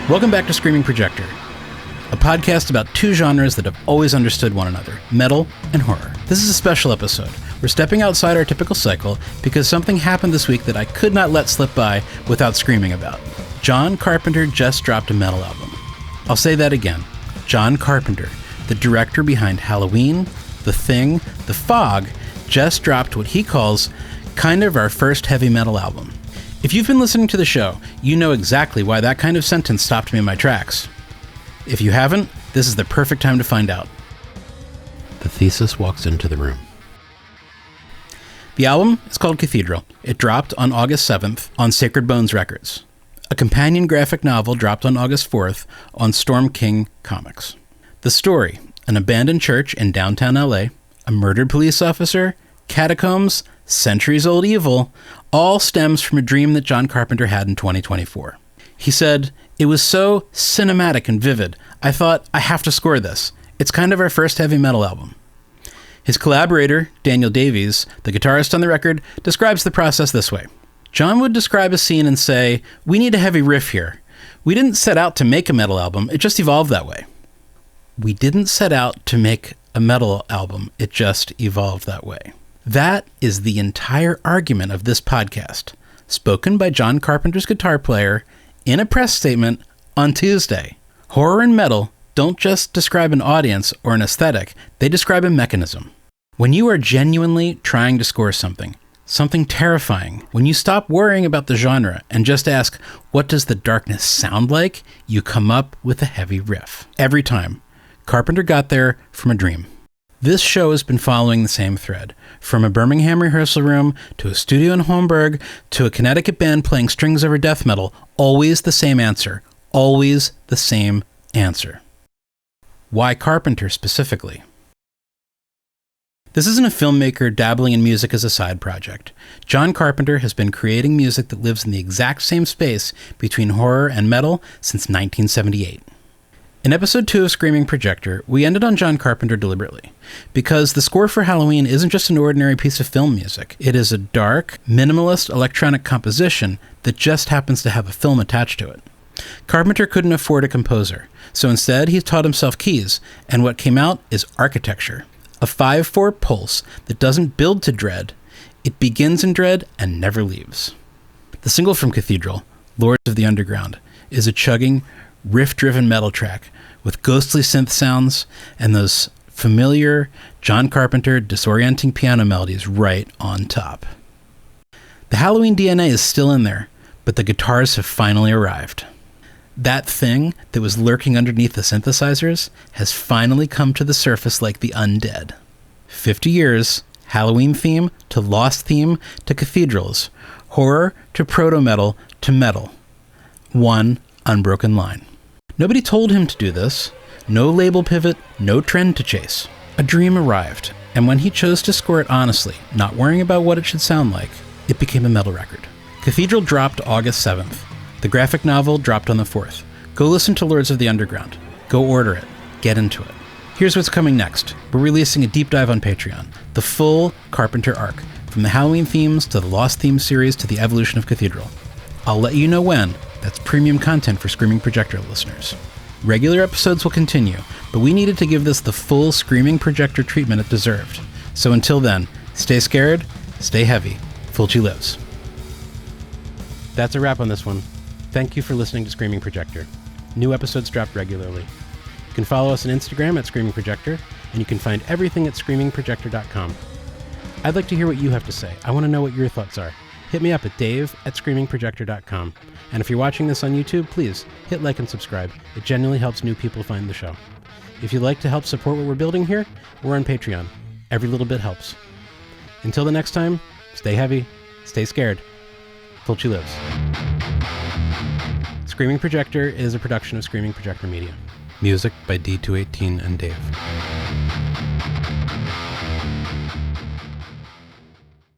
Welcome back to Screaming Projector, a podcast about two genres that have always understood one another, metal and horror. This is a special episode. We're stepping outside our typical cycle because something happened this week that I could not let slip by without screaming about. John Carpenter just dropped a metal album. I'll say that again. John Carpenter, the director behind Halloween, The Thing, The Fog, just dropped what he calls kind of our first heavy metal album. If you've been listening to the show, you know exactly why that kind of sentence stopped me in my tracks. If you haven't, this is the perfect time to find out. The Thesis walks into the room. The album is called Cathedral. It dropped on August 7th on Sacred Bones Records. A companion graphic novel dropped on August 4th on Storm King Comics. The story, an abandoned church in downtown LA, a murdered police officer, catacombs, centuries-old evil, all stems from a dream that John Carpenter had in 2024. He said, "It was so cinematic and vivid, I thought, I have to score this. It's kind of our first heavy metal album." His collaborator, Daniel Davies, the guitarist on the record, describes the process this way. John would describe a scene and say, "We need a heavy riff here. We didn't set out to make a metal album, it just evolved that way." We didn't set out to make a metal album, it just evolved that way. That is the entire argument of this podcast, spoken by John Carpenter's guitar player in a press statement on Tuesday. Horror and metal don't just describe an audience or an aesthetic, they describe a mechanism. When you are genuinely trying to score something terrifying, when you stop worrying about the genre and just ask, what does the darkness sound like? You come up with a heavy riff. Every time. Carpenter got there from a dream. This show has been following the same thread, from a Birmingham rehearsal room, to a studio in Holmberg, to a Connecticut band playing strings over death metal. Always the same answer. Always the same answer. Why Carpenter specifically? This isn't a filmmaker dabbling in music as a side project. John Carpenter has been creating music that lives in the exact same space between horror and metal since 1978. In episode 2 of Screaming Projector, we ended on John Carpenter deliberately, because the score for Halloween isn't just an ordinary piece of film music. It is a dark, minimalist electronic composition that just happens to have a film attached to it. Carpenter couldn't afford a composer, so instead he taught himself keys, and what came out is architecture. A 5/4 pulse that doesn't build to dread, it begins in dread and never leaves. The single from Cathedral, Lords of the Underground, is a chugging, riff-driven metal track with ghostly synth sounds and those familiar John Carpenter disorienting piano melodies right on top. The Halloween DNA is still in there, but the guitars have finally arrived. That thing that was lurking underneath the synthesizers has finally come to the surface like the undead. 50 years, Halloween theme to Lost theme to cathedrals, horror to proto-metal to metal. One unbroken line. Nobody told him to do this. No label pivot, no trend to chase. A dream arrived, and when he chose to score it honestly, not worrying about what it should sound like, it became a metal record. Cathedral dropped August 7th. The graphic novel dropped on the 4th. Go listen to Lords of the Underground. Go order it. Get into it. Here's what's coming next. We're releasing a deep dive on Patreon. The full Carpenter arc, from the Halloween themes to the Lost theme series to the evolution of Cathedral. I'll let you know when. That's premium content for Screaming Projector listeners. Regular episodes will continue, but we needed to give this the full Screaming Projector treatment it deserved. So until then, stay scared, stay heavy. Fulci lives. That's a wrap on this one. Thank you for listening to Screaming Projector. New episodes drop regularly. You can follow us on Instagram at Screaming Projector, and you can find everything at screamingprojector.com. I'd like to hear what you have to say. I want to know what your thoughts are. Hit me up at dave@screamingprojector.com. And if you're watching this on YouTube, please hit like and subscribe. It genuinely helps new people find the show. If you'd like to help support what we're building here, we're on Patreon. Every little bit helps. Until the next time, stay heavy, stay scared. Fulci lives. Screaming Projector is a production of Screaming Projector Media. Music by D218 and Dave.